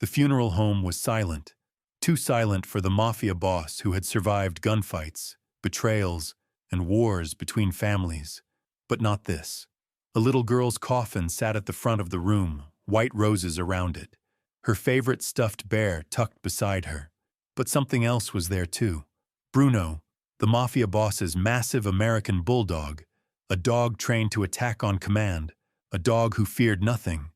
The funeral home was silent, too silent for the Mafia boss who had survived gunfights, betrayals, and wars between families. But not this. A little girl's coffin sat at the front of the room, white roses around it, her favorite stuffed bear tucked beside her. But something else was there too. Bruno, the Mafia boss's massive American bulldog, a dog trained to attack on command, a dog who feared nothing,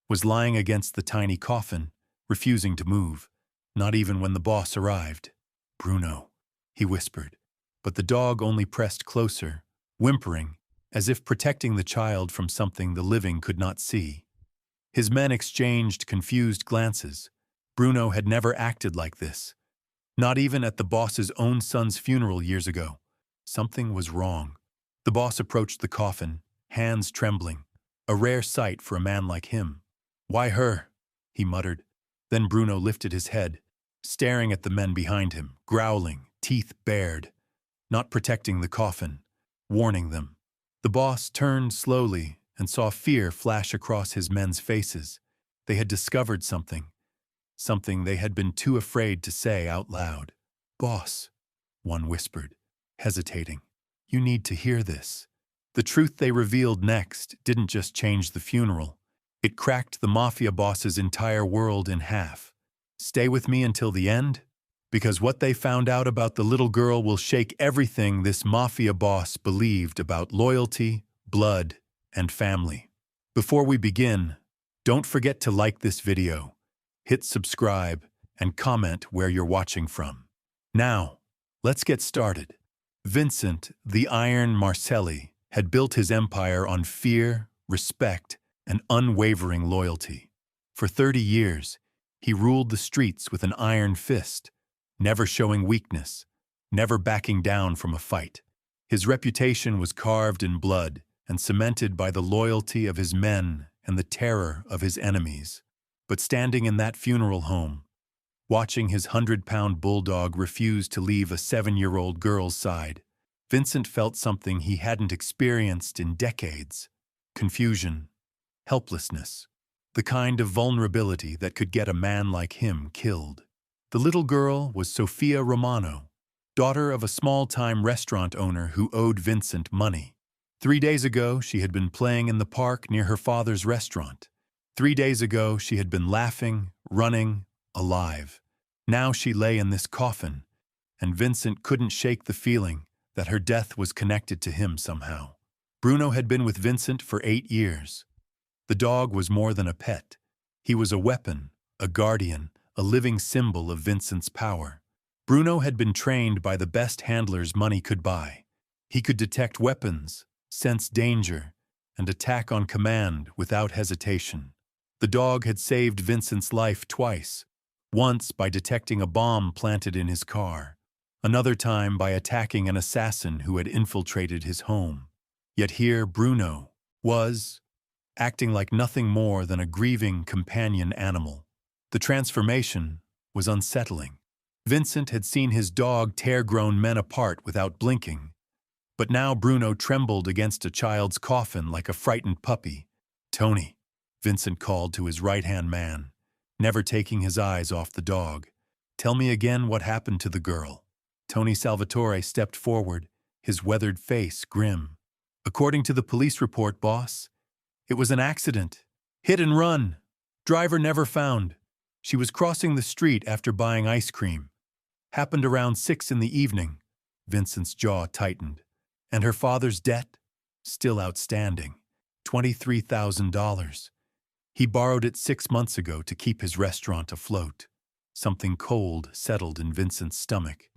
was lying against the tiny coffin, refusing to move, not even when the boss arrived. "Bruno," he whispered, but the dog only pressed closer, whimpering, as if protecting the child from something the living could not see. His men exchanged confused glances. Bruno had never acted like this, not even at the boss's own son's funeral years ago. Something was wrong. The boss approached the coffin, hands trembling, a rare sight for a man like him. "Why her?" he muttered. Then Bruno lifted his head, staring at the men behind him, growling, teeth bared, not protecting the coffin, warning them. The boss turned slowly and saw fear flash across his men's faces. They had discovered something they had been too afraid to say out loud. "Boss," one whispered, hesitating, "you need to hear this." The truth they revealed next didn't just change the funeral. It cracked the Mafia boss's entire world in half. Stay with me until the end, because what they found out about the little girl will shake everything this Mafia boss believed about loyalty, blood, and family. Before we begin, don't forget to like this video, hit subscribe, and comment where you're watching from. Now, let's get started. Vincent, the Iron Marcelli, had built his empire on fear, respect, and unwavering loyalty. For 30 years, he ruled the streets with an iron fist, never showing weakness, never backing down from a fight. His reputation was carved in blood and cemented by the loyalty of his men and the terror of his enemies. But standing in that funeral home, watching his 100-pound bulldog refuse to leave a 7-year-old girl's side, Vincent felt something he hadn't experienced in decades: confusion, helplessness, the kind of vulnerability that could get a man like him killed. The little girl was Sofia Romano, daughter of a small-time restaurant owner who owed Vincent money. 3 days ago, she had been playing in the park near her father's restaurant. 3 days ago, she had been laughing, running, alive. Now she lay in this coffin, and Vincent couldn't shake the feeling that her death was connected to him somehow. Bruno had been with Vincent for 8 years. The dog was more than a pet. He was a weapon, a guardian, a living symbol of Vincent's power. Bruno had been trained by the best handlers money could buy. He could detect weapons, sense danger, and attack on command without hesitation. The dog had saved Vincent's life twice, once by detecting a bomb planted in his car, another time by attacking an assassin who had infiltrated his home. Yet here Bruno was, acting like nothing more than a grieving companion animal. The transformation was unsettling. Vincent had seen his dog tear grown men apart without blinking, but now Bruno trembled against a child's coffin like a frightened puppy. "Tony," Vincent called to his right-hand man, never taking his eyes off the dog. "Tell me again what happened to the girl." Tony Salvatore stepped forward, his weathered face grim. "According to the police report, boss, it was an accident. Hit and run. Driver never found. She was crossing the street after buying ice cream. Happened around 6 in the evening." Vincent's jaw tightened. "And her father's debt? Still outstanding. $23,000. He borrowed it 6 months ago to keep his restaurant afloat." Something cold settled in Vincent's stomach.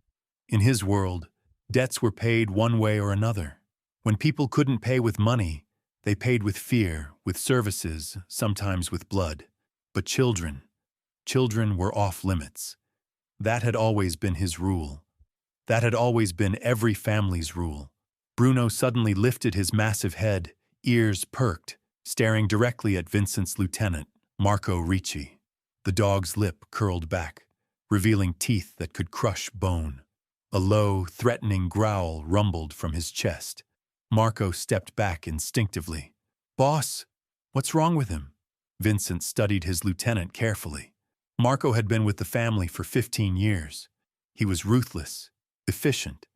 In his world, debts were paid one way or another. When people couldn't pay with money, they paid with fear, with services, sometimes with blood. But children were off limits. That had always been his rule. That had always been every family's rule. Bruno suddenly lifted his massive head, ears perked, staring directly at Vincent's lieutenant, Marco Ricci. The dog's lip curled back, revealing teeth that could crush bone. A low, threatening growl rumbled from his chest. Marco stepped back instinctively. "Boss, what's wrong with him?" Vincent studied his lieutenant carefully. Marco had been with the family for 15 years. He was ruthless, efficient,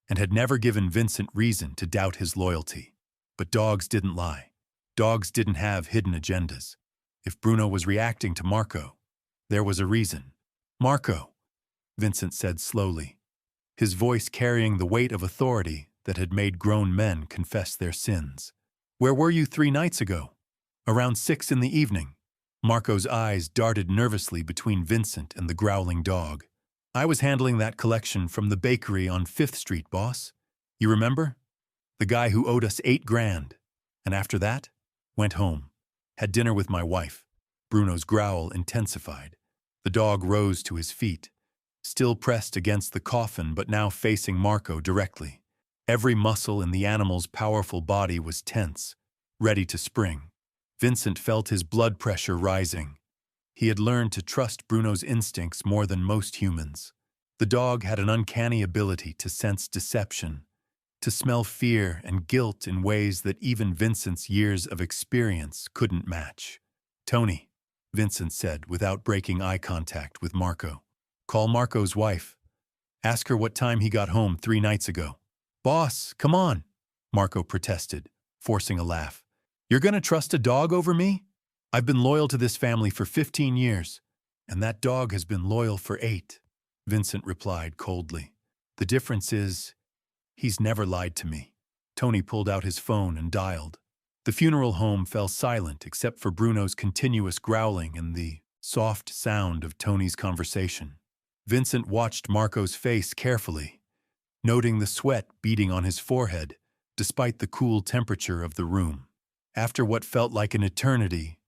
and had never given Vincent reason to doubt his loyalty. But dogs didn't lie. Dogs didn't have hidden agendas. If Bruno was reacting to Marco, there was a reason. "Marco," Vincent said slowly, his voice carrying the weight of authority that had made grown men confess their sins. "Where were you 3 nights ago?" "Around 6 in the evening." Marco's eyes darted nervously between Vincent and the growling dog. "I was handling that collection from the bakery on 5th Street, boss. You remember? The guy who owed us 8 grand. And after that, went home. Had dinner with my wife." Bruno's growl intensified. The dog rose to his feet, still pressed against the coffin but now facing Marco directly. Every muscle in the animal's powerful body was tense, ready to spring. Vincent felt his blood pressure rising. He had learned to trust Bruno's instincts more than most humans. The dog had an uncanny ability to sense deception, to smell fear and guilt in ways that even Vincent's years of experience couldn't match. "Tony," Vincent said without breaking eye contact with Marco. "Call Marco's wife. Ask her what time he got home 3 nights ago." "Boss, come on," Marco protested, forcing a laugh. "You're gonna trust a dog over me? I've been loyal to this family for 15 years, and that dog has been loyal for 8. Vincent replied coldly. "The difference is, he's never lied to me." Tony pulled out his phone and dialed. The funeral home fell silent except for Bruno's continuous growling and the soft sound of Tony's conversation. Vincent watched Marco's face carefully, noting the sweat beading on his forehead, despite the cool temperature of the room. After what felt like an eternity,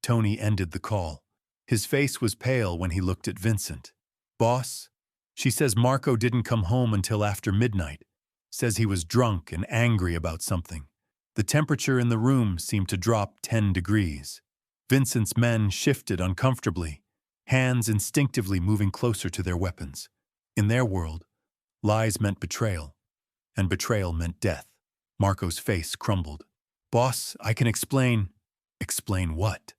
Tony ended the call. His face was pale when he looked at Vincent. "Boss, she says Marco didn't come home until after midnight. Says he was drunk and angry about something." The temperature in the room seemed to drop 10 degrees. Vincent's men shifted uncomfortably, hands instinctively moving closer to their weapons. In their world, lies meant betrayal, and betrayal meant death. Marco's face crumbled. "Boss, I can explain." "Explain what?"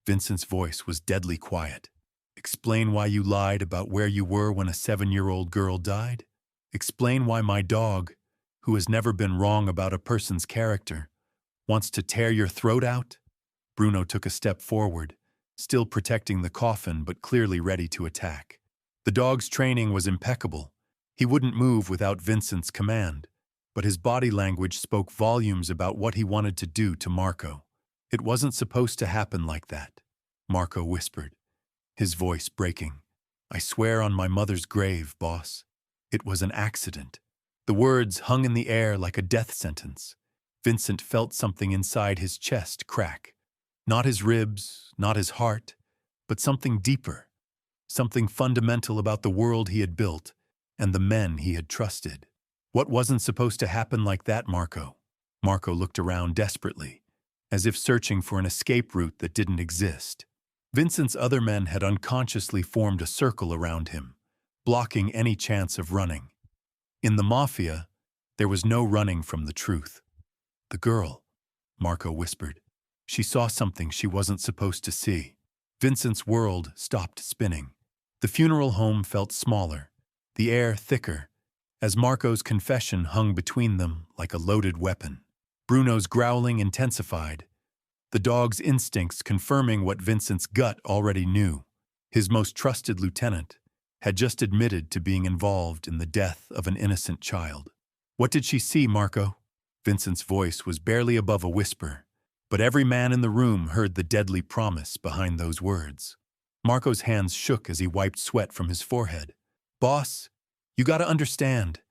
Vincent's voice was deadly quiet. "Explain why you lied about where you were when a 7-year-old girl died? Explain why my dog, who has never been wrong about a person's character, wants to tear your throat out?" Bruno took a step forward, still protecting the coffin but clearly ready to attack. The dog's training was impeccable. He wouldn't move without Vincent's command, but his body language spoke volumes about what he wanted to do to Marco. "It wasn't supposed to happen like that," Marco whispered, his voice breaking. "I swear on my mother's grave, boss. It was an accident." The words hung in the air like a death sentence. Vincent felt something inside his chest crack. Not his ribs, not his heart, but something deeper. Something fundamental about the world he had built and the men he had trusted. "What wasn't supposed to happen like that, Marco?" Marco looked around desperately, as if searching for an escape route that didn't exist. Vincent's other men had unconsciously formed a circle around him, blocking any chance of running. In the Mafia, there was no running from the truth. "The girl," Marco whispered. "She saw something she wasn't supposed to see." Vincent's world stopped spinning. The funeral home felt smaller, the air thicker, as Marco's confession hung between them like a loaded weapon. Bruno's growling intensified, the dog's instincts confirming what Vincent's gut already knew. His most trusted lieutenant had just admitted to being involved in the death of an innocent child. "What did she see, Marco?" Vincent's voice was barely above a whisper, but every man in the room heard the deadly promise behind those words. Marco's hands shook as he wiped sweat from his forehead. "Boss, you gotta understand.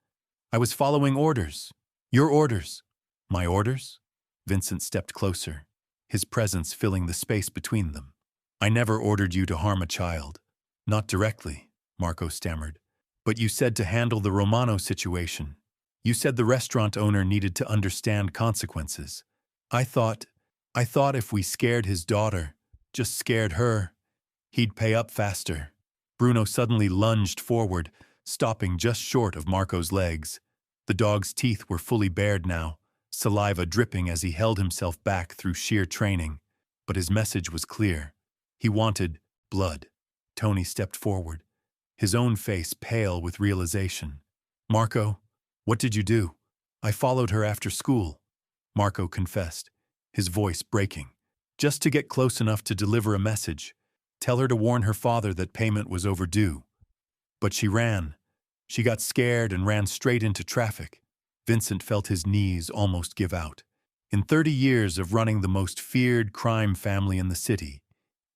I was following orders. Your orders." "My orders?" Vincent stepped closer, his presence filling the space between them. "I never ordered you to harm a child." "Not directly," Marco stammered. "But you said to handle the Romano situation. You said the restaurant owner needed to understand consequences. I thought if we scared his daughter, just scared her, he'd pay up faster." Bruno suddenly lunged forward, stopping just short of Marco's legs. The dog's teeth were fully bared now, saliva dripping as he held himself back through sheer training. But his message was clear. He wanted blood. Tony stepped forward, his own face pale with realization. Marco, what did you do? I followed her after school, Marco confessed, his voice breaking, just to get close enough to deliver a message, tell her to warn her father that payment was overdue. But she ran. She got scared and ran straight into traffic. Vincent felt his knees almost give out. In 30 years of running the most feared crime family in the city,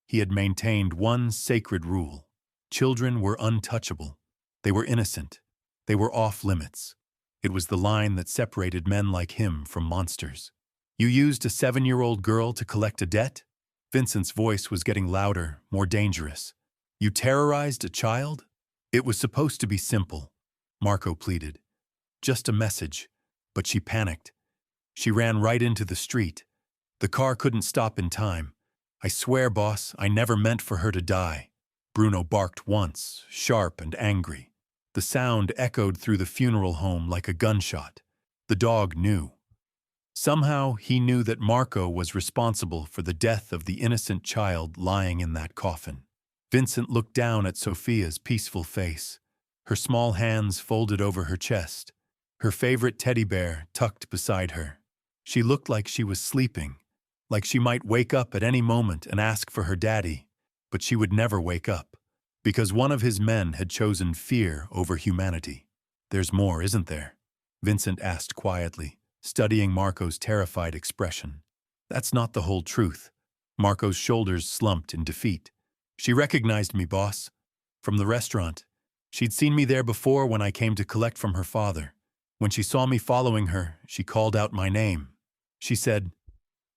he had maintained one sacred rule. Children were untouchable. They were innocent. They were off limits. It was the line that separated men like him from monsters. You used a 7-year-old girl to collect a debt? Vincent's voice was getting louder, more dangerous. You terrorized a child? It was supposed to be simple, Marco pleaded. Just a message. But she panicked. She ran right into the street. The car couldn't stop in time. I swear, boss, I never meant for her to die. Bruno barked once, sharp and angry. The sound echoed through the funeral home like a gunshot. The dog knew. Somehow, he knew that Marco was responsible for the death of the innocent child lying in that coffin. Vincent looked down at Sophia's peaceful face, her small hands folded over her chest, her favorite teddy bear tucked beside her. She looked like she was sleeping, like she might wake up at any moment and ask for her daddy, but she would never wake up, because one of his men had chosen fear over humanity. There's more, isn't there? Vincent asked quietly, studying Marco's terrified expression. That's not the whole truth. Marco's shoulders slumped in defeat. She recognized me, boss. From the restaurant. She'd seen me there before when I came to collect from her father. When she saw me following her, she called out my name. She said,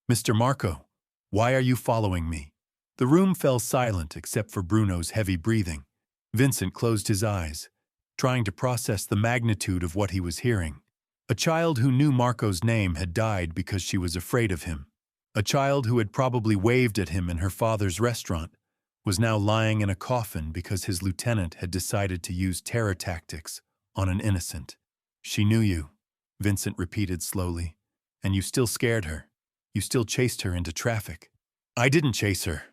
Mr. Marco, why are you following me? The room fell silent except for Bruno's heavy breathing. Vincent closed his eyes, trying to process the magnitude of what he was hearing. A child who knew Marco's name had died because she was afraid of him. A child who had probably waved at him in her father's restaurant was now lying in a coffin because his lieutenant had decided to use terror tactics on an innocent. She knew you, Vincent repeated slowly, and you still scared her. You still chased her into traffic. I didn't chase her,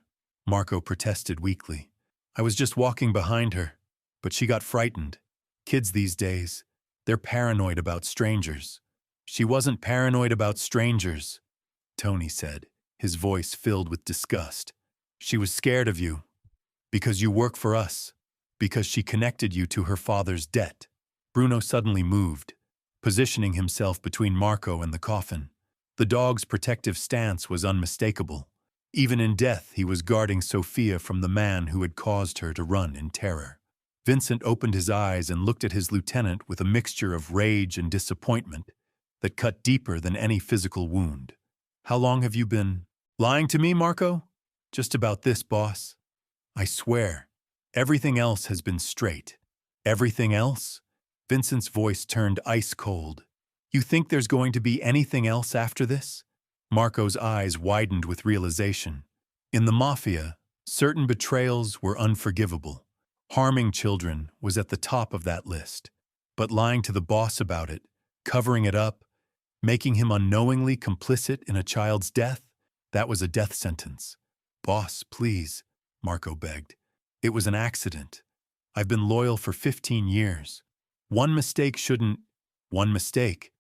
Marco protested weakly. I was just walking behind her, but she got frightened. Kids these days, they're paranoid about strangers. She wasn't paranoid about strangers, Tony said, his voice filled with disgust. She was scared of you, because you work for us, because she connected you to her father's debt. Bruno suddenly moved, positioning himself between Marco and the coffin. The dog's protective stance was unmistakable. Even in death, he was guarding Sophia from the man who had caused her to run in terror. Vincent opened his eyes and looked at his lieutenant with a mixture of rage and disappointment that cut deeper than any physical wound. How long have you been lying to me, Marco? Just about this, boss. I swear, everything else has been straight. Everything else? Vincent's voice turned ice cold. You think there's going to be anything else after this? Marco's eyes widened with realization. In the Mafia, certain betrayals were unforgivable. Harming children was at the top of that list. But lying to the boss about it, covering it up, making him unknowingly complicit in a child's death, that was a death sentence. Boss, please, Marco begged. It was an accident. I've been loyal for 15 years. One mistake shouldn't— One mistake,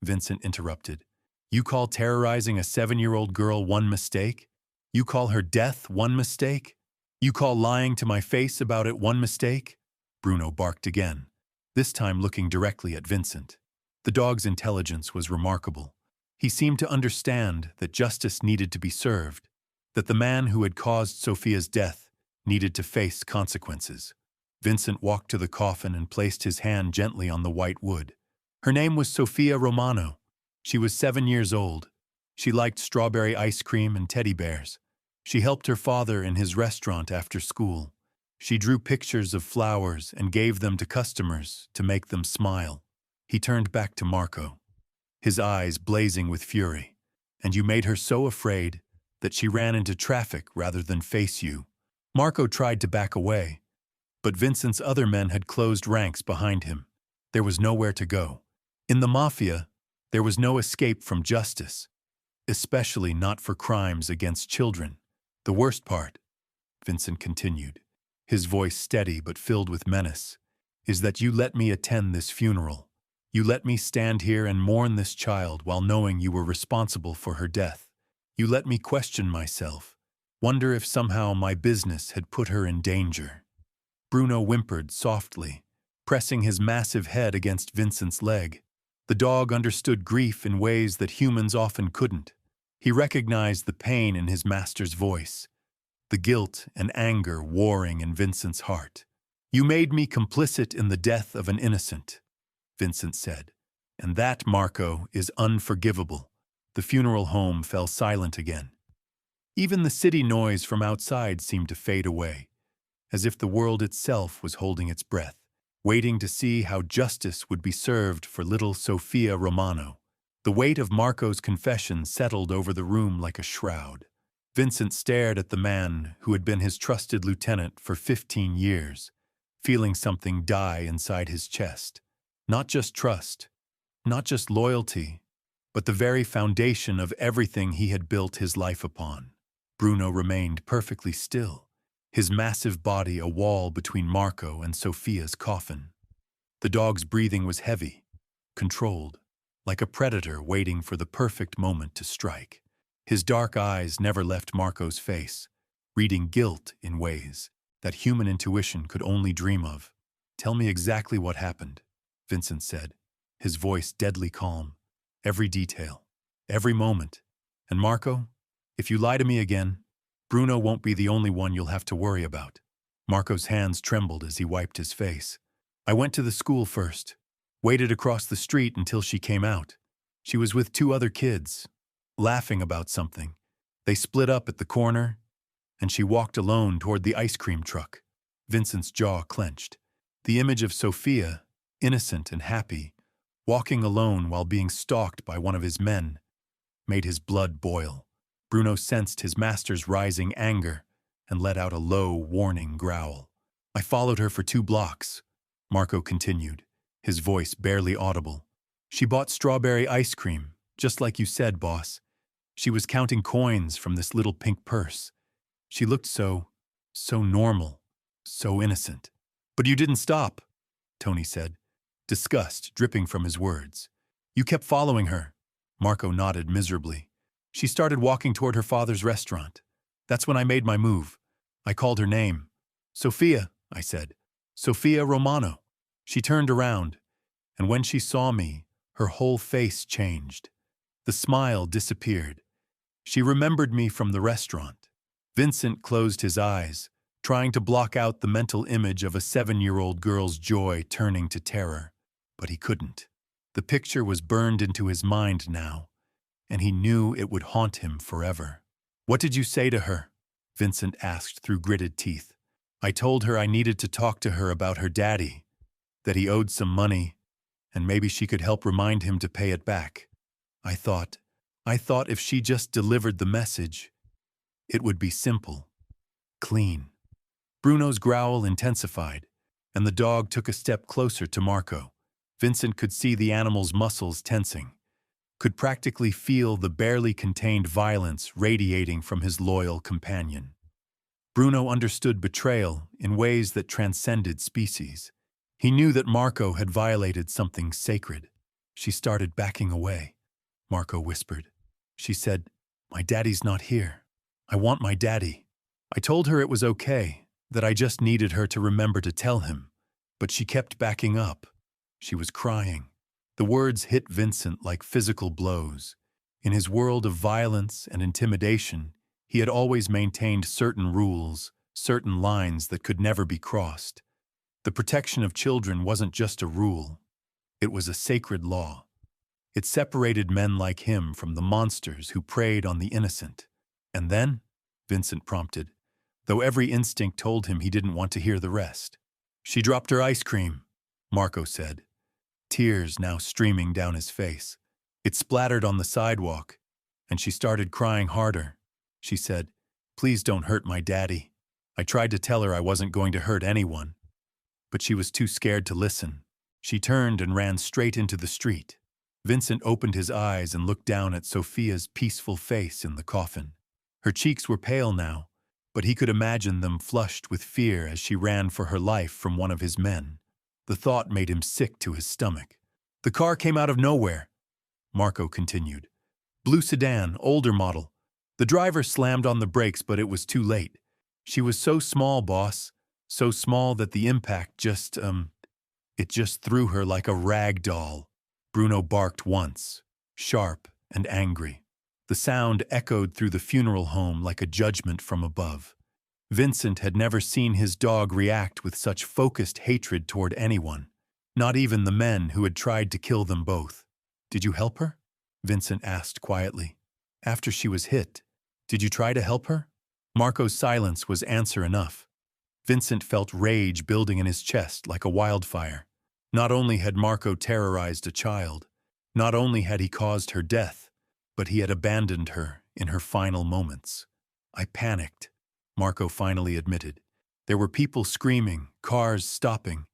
Vincent interrupted. You call terrorizing a 7-year-old girl one mistake? You call her death one mistake? You call lying to my face about it one mistake? Bruno barked again, this time looking directly at Vincent. The dog's intelligence was remarkable. He seemed to understand that justice needed to be served, that the man who had caused Sophia's death needed to face consequences. Vincent walked to the coffin and placed his hand gently on the white wood. Her name was Sophia Romano. She was 7 years old. She liked strawberry ice cream and teddy bears. She helped her father in his restaurant after school. She drew pictures of flowers and gave them to customers to make them smile. He turned back to Marco, his eyes blazing with fury. And you made her so afraid that she ran into traffic rather than face you. Marco tried to back away, but Vincent's other men had closed ranks behind him. There was nowhere to go. In the Mafia, there was no escape from justice, especially not for crimes against children. The worst part, Vincent continued, his voice steady but filled with menace, is that you let me attend this funeral. You let me stand here and mourn this child while knowing you were responsible for her death. You let me question myself, wonder if somehow my business had put her in danger. Bruno whimpered softly, pressing his massive head against Vincent's leg. The dog understood grief in ways that humans often couldn't. He recognized the pain in his master's voice, the guilt and anger warring in Vincent's heart. You made me complicit in the death of an innocent, Vincent said. And that, Marco, is unforgivable. The funeral home fell silent again. Even the city noise from outside seemed to fade away, as if the world itself was holding its breath, waiting to see how justice would be served for little Sofia Romano. The weight of Marco's confession settled over the room like a shroud. Vincent stared at the man who had been his trusted lieutenant for 15 years, feeling something die inside his chest. Not just trust, not just loyalty, but the very foundation of everything he had built his life upon. Bruno remained perfectly still, his massive body a wall between Marco and Sofia's coffin. The dog's breathing was heavy, controlled, like a predator waiting for the perfect moment to strike. His dark eyes never left Marco's face, reading guilt in ways that human intuition could only dream of. "Tell me exactly what happened," Vincent said, his voice deadly calm. "Every detail, every moment. And Marco, if you lie to me again, Bruno won't be the only one you'll have to worry about." Marco's hands trembled as he wiped his face. "I went to the school first, waited across the street until she came out. She was with 2 other kids, laughing about something. They split up at the corner, and she walked alone toward the ice cream truck." Vincent's jaw clenched. The image of Sofia, innocent and happy, walking alone while being stalked by one of his men, made his blood boil. Bruno sensed his master's rising anger and let out a low, warning growl. "I followed her for 2 blocks, Marco continued, his voice barely audible. "She bought strawberry ice cream, just like you said, boss. She was counting coins from this little pink purse. She looked so normal, so innocent." "But you didn't stop," Tony said, disgust dripping from his words. "You kept following her." Marco nodded miserably. "She started walking toward her father's restaurant. That's when I made my move. I called her name. 'Sofia,' I said. 'Sofia Romano.' She turned around, and when she saw me, her whole face changed. The smile disappeared. She remembered me from the restaurant." Vincent closed his eyes, trying to block out the mental image of a 7-year-old girl's joy turning to terror. But he couldn't. The picture was burned into his mind now, and he knew it would haunt him forever. "What did you say to her?" Vincent asked through gritted teeth. "I told her I needed to talk to her about her daddy, that he owed some money, and maybe she could help remind him to pay it back. I thought if she just delivered the message, it would be simple, clean." Bruno's growl intensified, and the dog took a step closer to Marco. Vincent could see the animal's muscles tensing, could practically feel the barely contained violence radiating from his loyal companion. Bruno understood betrayal in ways that transcended species. He knew that Marco had violated something sacred. "She started backing away," Marco whispered. "She said, 'My daddy's not here. I want my daddy.' I told her it was okay, that I just needed her to remember to tell him, but she kept backing up. She was crying." The words hit Vincent like physical blows. In his world of violence and intimidation, he had always maintained certain rules, certain lines that could never be crossed. The protection of children wasn't just a rule. It was a sacred law. It separated men like him from the monsters who preyed on the innocent. "And then?" Vincent prompted, though every instinct told him he didn't want to hear the rest. "She dropped her ice cream," Marco said, tears now streaming down his face. "It splattered on the sidewalk, and she started crying harder. She said, 'Please don't hurt my daddy.' I tried to tell her I wasn't going to hurt anyone, but she was too scared to listen. She turned and ran straight into the street." Vincent opened his eyes and looked down at Sofia's peaceful face in the coffin. Her cheeks were pale now, but he could imagine them flushed with fear as she ran for her life from one of his men. The thought made him sick to his stomach. The car came out of nowhere, Marco continued. Blue sedan, older model. The driver slammed on the brakes, but it was too late. She was so small, boss. So small that the impact it just threw her like a rag doll. Bruno barked once, sharp and angry. The sound echoed through the funeral home like a judgment from above. Vincent had never seen his dog react with such focused hatred toward anyone, not even the men who had tried to kill them both. Did you help her? Vincent asked quietly. After she was hit, did you try to help her? Marco's silence was answer enough. Vincent felt rage building in his chest like a wildfire. Not only had Marco terrorized a child, not only had he caused her death, but he had abandoned her in her final moments. I panicked, Marco finally admitted. There were people screaming, cars stopping.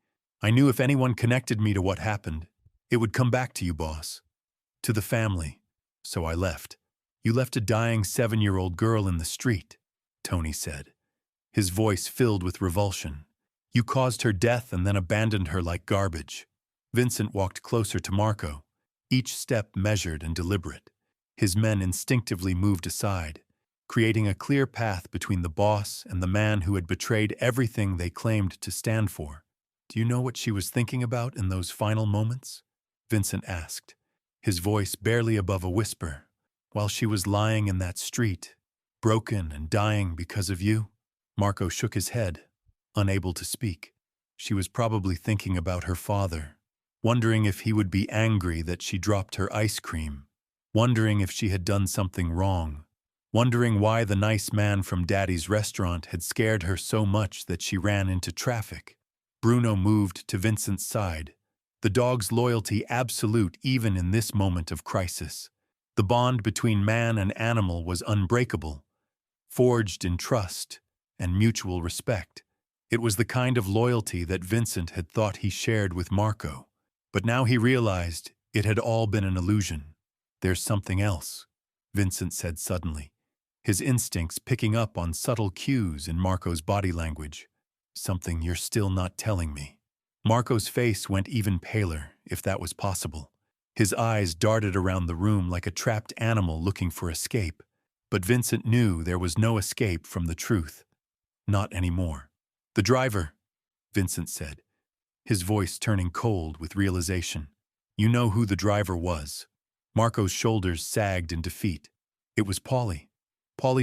I knew if anyone connected me to what happened, it would come back to you, boss. To the family. So I left. You left a dying 7-year-old girl in the street, Tony said, his voice filled with revulsion. You caused her death and then abandoned her like garbage. Vincent walked closer to Marco, each step measured and deliberate. His men instinctively moved aside, creating a clear path between the boss and the man who had betrayed everything they claimed to stand for. Do you know what she was thinking about in those final moments? Vincent asked, his voice barely above a whisper. While she was lying in that street, broken and dying because of you? Marco shook his head, unable to speak. She was probably thinking about her father, wondering if he would be angry that she dropped her ice cream, wondering if she had done something wrong, wondering why the nice man from Daddy's restaurant had scared her so much that she ran into traffic. Bruno moved to Vincent's side, the dog's loyalty absolute even in this moment of crisis. The bond between man and animal was unbreakable, forged in trust and mutual respect. It was the kind of loyalty that Vincent had thought he shared with Marco, but now he realized it had all been an illusion. There's something else, Vincent said suddenly, his instincts picking up on subtle cues in Marco's body language. Something you're still not telling me. Marco's face went even paler, if that was possible. His eyes darted around the room like a trapped animal looking for escape. But Vincent knew there was no escape from the truth. Not anymore. The driver, Vincent said, his voice turning cold with realization. You know who the driver was. Marco's shoulders sagged in defeat. It was Paulie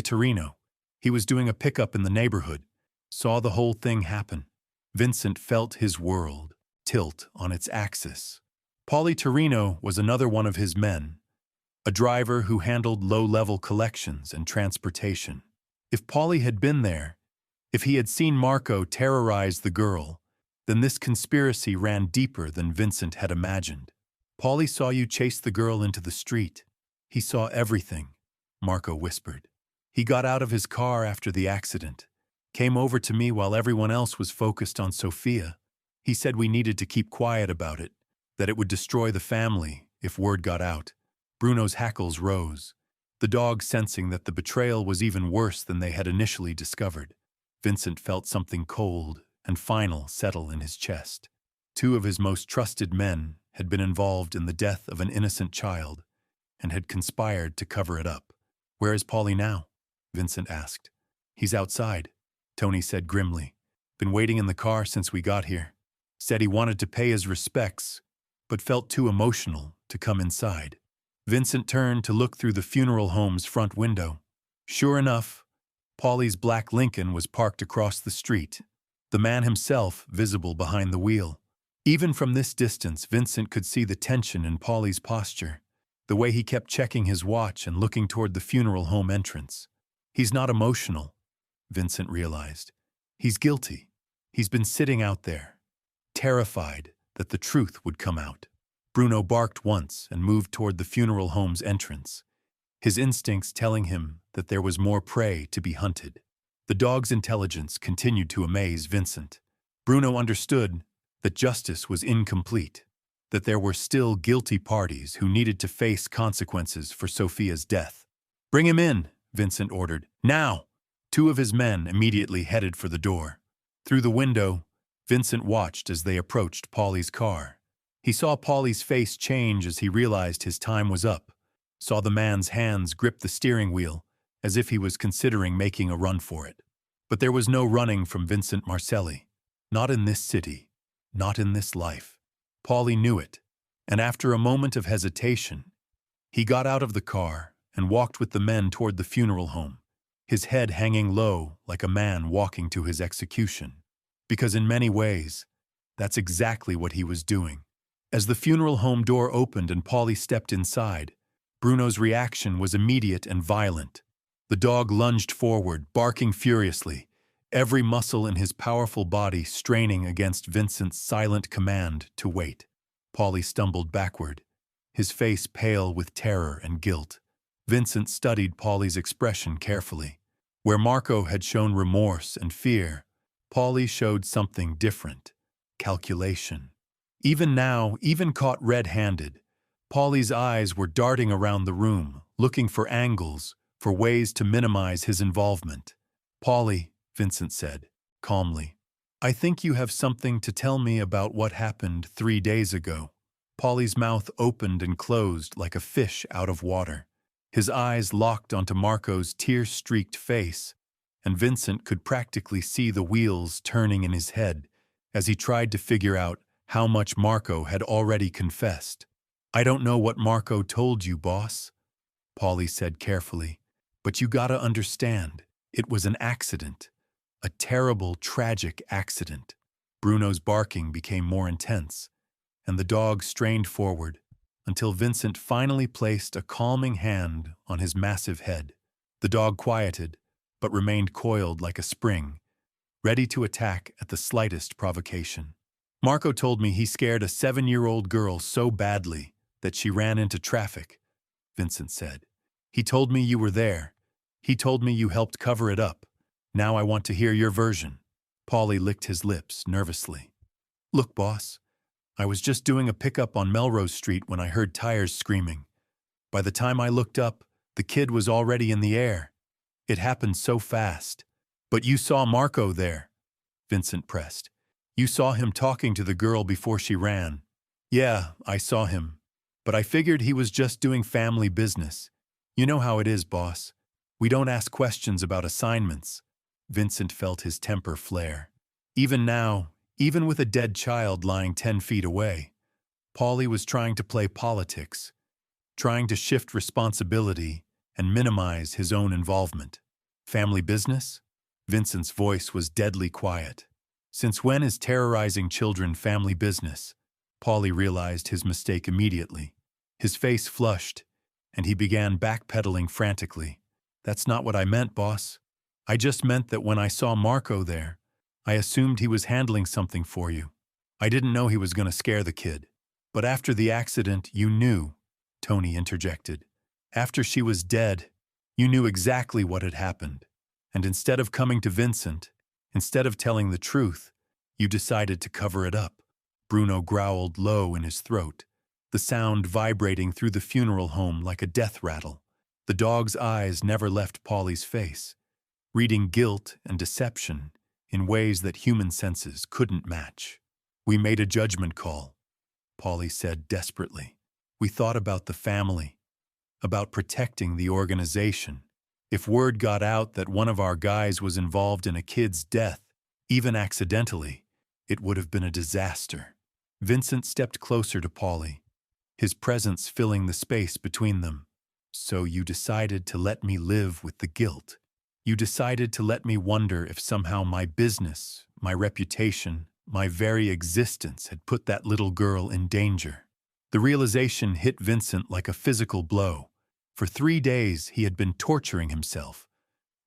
Torino. He was doing a pickup in the neighborhood. Saw the whole thing happen. Vincent felt his world tilt on its axis. Paulie Torino was another one of his men, a driver who handled low-level collections and transportation. If Paulie had been there, if he had seen Marco terrorize the girl, then this conspiracy ran deeper than Vincent had imagined. Paulie saw you chase the girl into the street. He saw everything, Marco whispered. He got out of his car after the accident, came over to me while everyone else was focused on Sophia. He said we needed to keep quiet about it, that it would destroy the family if word got out. Bruno's hackles rose, the dog sensing that the betrayal was even worse than they had initially discovered. Vincent felt something cold and final settle in his chest. 2 of his most trusted men had been involved in the death of an innocent child and had conspired to cover it up. Where is Paulie now? Vincent asked. He's outside, Tony said grimly. Been waiting in the car since we got here. Said he wanted to pay his respects, but felt too emotional to come inside. Vincent turned to look through the funeral home's front window. Sure enough, Paulie's black Lincoln was parked across the street, the man himself visible behind the wheel. Even from this distance, Vincent could see the tension in Paulie's posture, the way he kept checking his watch and looking toward the funeral home entrance. He's not emotional, Vincent realized. He's guilty. He's been sitting out there, terrified that the truth would come out. Bruno barked once and moved toward the funeral home's entrance, his instincts telling him that there was more prey to be hunted. The dog's intelligence continued to amaze Vincent. Bruno understood that justice was incomplete, that there were still guilty parties who needed to face consequences for Sophia's death. Bring him in, Vincent ordered. Now! Two of his men immediately headed for the door. Through the window, Vincent watched as they approached Paulie's car. He saw Paulie's face change as he realized his time was up, saw the man's hands grip the steering wheel as if he was considering making a run for it. But there was no running from Vincent Marcelli. Not in this city. Not in this life. Paulie knew it, and after a moment of hesitation, he got out of the car and walked with the men toward the funeral home, his head hanging low like a man walking to his execution. Because in many ways, that's exactly what he was doing. As the funeral home door opened and Paulie stepped inside, Bruno's reaction was immediate and violent. The dog lunged forward, barking furiously, every muscle in his powerful body straining against Vincent's silent command to wait. Paulie stumbled backward, his face pale with terror and guilt. Vincent studied Paulie's expression carefully. Where Marco had shown remorse and fear, Paulie showed something different: calculation. Even now, even caught red-handed, Paulie's eyes were darting around the room, looking for angles, for ways to minimize his involvement. "Paulie," Vincent said, calmly, "I think you have something to tell me about what happened 3 days ago." Paulie's mouth opened and closed like a fish out of water. His eyes locked onto Marco's tear-streaked face, and Vincent could practically see the wheels turning in his head as he tried to figure out how much Marco had already confessed. "I don't know what Marco told you, boss," Paulie said carefully, "but you gotta understand, it was an accident. A terrible, tragic accident." Bruno's barking became more intense, and the dog strained forward until Vincent finally placed a calming hand on his massive head. The dog quieted, but remained coiled like a spring, ready to attack at the slightest provocation. "Marco told me he scared a 7-year-old girl so badly that she ran into traffic," Vincent said. "He told me you were there. He told me you helped cover it up. Now I want to hear your version." Paulie licked his lips nervously. "Look, boss, I was just doing a pickup on Melrose Street when I heard tires screaming. By the time I looked up, the kid was already in the air. It happened so fast." "But you saw Marco there," Vincent pressed. "You saw him talking to the girl before she ran." "Yeah, I saw him. But I figured he was just doing family business. You know how it is, boss. We don't ask questions about assignments." Vincent felt his temper flare. Even now, even with a dead child lying 10 feet away, Paulie was trying to play politics, trying to shift responsibility and minimize his own involvement. "Family business?" Vincent's voice was deadly quiet. Since when is terrorizing children family business? Paulie realized his mistake immediately. His face flushed, and he began backpedaling frantically. "That's not what I meant, boss. I just meant that when I saw Marco there, I assumed he was handling something for you. I didn't know he was going to scare the kid." "But after the accident, you knew," Tony interjected. "After she was dead, you knew exactly what had happened. And instead of coming to Vincent, instead of telling the truth, you decided to cover it up." Bruno growled low in his throat, the sound vibrating through the funeral home like a death rattle. The dog's eyes never left Paulie's face, reading guilt and deception in ways that human senses couldn't match. "We made a judgment call," Paulie said desperately. "We thought about the family, about protecting the organization. If word got out that one of our guys was involved in a kid's death, even accidentally, it would have been a disaster." Vincent stepped closer to Paulie, his presence filling the space between them. "So you decided to let me live with the guilt. You decided to let me wonder if somehow my business, my reputation, my very existence had put that little girl in danger." The realization hit Vincent like a physical blow. For 3 days he had been torturing himself,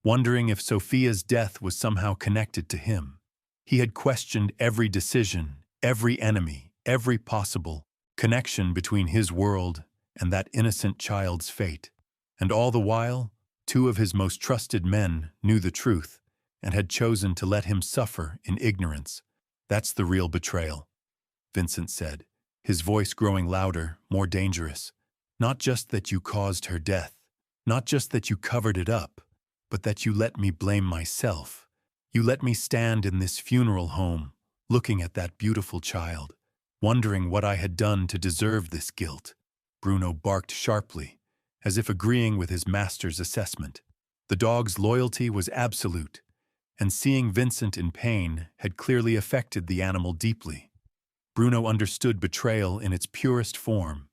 wondering if Sophia's death was somehow connected to him. He had questioned every decision, every enemy, every possible connection between his world and that innocent child's fate. And all the while, 2 of his most trusted men knew the truth and had chosen to let him suffer in ignorance. "That's the real betrayal," Vincent said, his voice growing louder, more dangerous. "Not just that you caused her death, not just that you covered it up, but that you let me blame myself. You let me stand in this funeral home, looking at that beautiful child, wondering what I had done to deserve this guilt. Bruno barked sharply, as if agreeing with his master's assessment. The dog's loyalty was absolute, and seeing Vincent in pain had clearly affected the animal deeply. Bruno understood betrayal in its purest form,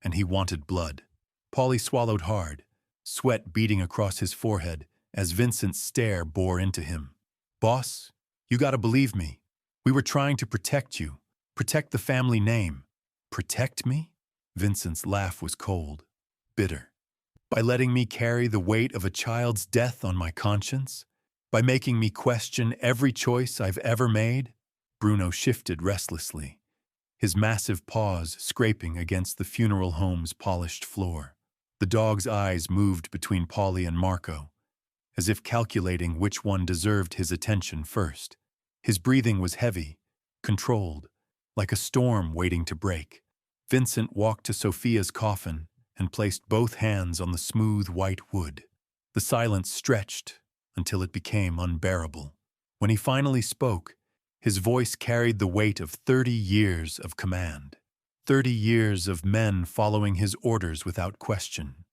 and he wanted blood. Polly swallowed hard, sweat beading across his forehead as Vincent's stare bore into him. "Boss, you gotta believe me. We were trying to protect you, protect the family name." "Protect me?" Vincent's laugh was cold, bitter. "By letting me carry the weight of a child's death on my conscience? By making me question every choice I've ever made?" Bruno shifted restlessly, his massive paws scraping against the funeral home's polished floor. The dog's eyes moved between Polly and Marco, as if calculating which one deserved his attention first. His breathing was heavy, controlled, like a storm waiting to break. Vincent walked to Sophia's coffin and placed both hands on the smooth white wood. The silence stretched until it became unbearable. When he finally spoke, his voice carried the weight of 30 years of command. 30 years of men following his orders without question.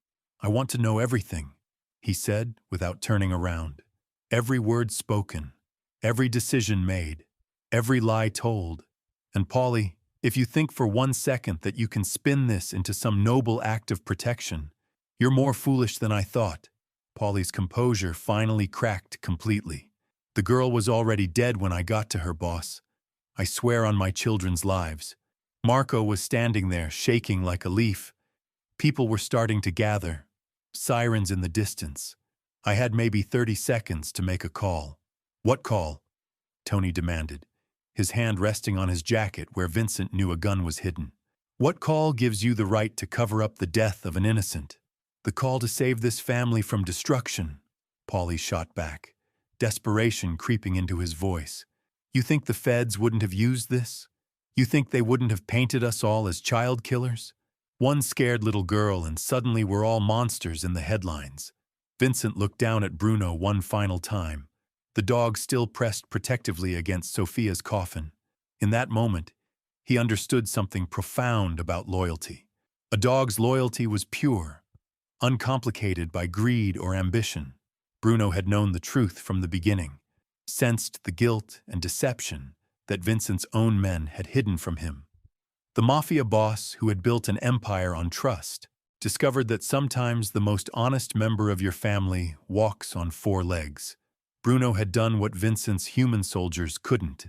"I want to know everything," he said without turning around. "Every word spoken, every decision made, every lie told. And Polly, if you think for 1 second that you can spin this into some noble act of protection, you're more foolish than I thought." Polly's composure finally cracked completely. "The girl was already dead when I got to her, boss. I swear on my children's lives." Marco was standing there, shaking like a leaf. People were starting to gather, sirens in the distance. I had maybe 30 seconds to make a call. "What call?" Tony demanded, his hand resting on his jacket where Vincent knew a gun was hidden. "What call gives you the right to cover up the death of an innocent?" "The call to save this family from destruction," Polly shot back, desperation creeping into his voice. "You think the feds wouldn't have used this? You think they wouldn't have painted us all as child killers? One scared little girl and suddenly we're all monsters in the headlines." Vincent looked down at Bruno one final time, the dog still pressed protectively against Sophia's coffin. In that moment, he understood something profound about loyalty. A dog's loyalty was pure, uncomplicated by greed or ambition. Bruno had known the truth from the beginning, sensed the guilt and deception that Vincent's own men had hidden from him. The Mafia boss, who had built an empire on trust, discovered that sometimes the most honest member of your family walks on 4 legs. Bruno had done what Vincent's human soldiers couldn't.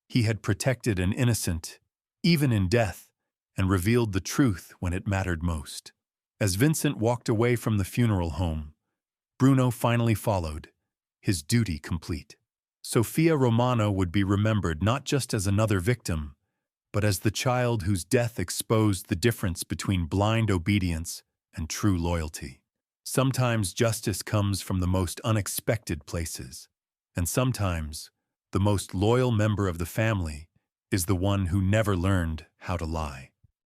He had protected an innocent, even in death, and revealed the truth when it mattered most. As Vincent walked away from the funeral home, Bruno finally followed, his duty complete. Sophia Romano would be remembered not just as another victim, but as the child whose death exposed the difference between blind obedience and true loyalty. Sometimes justice comes from the most unexpected places, and sometimes the most loyal member of the family is the one who never learned how to lie.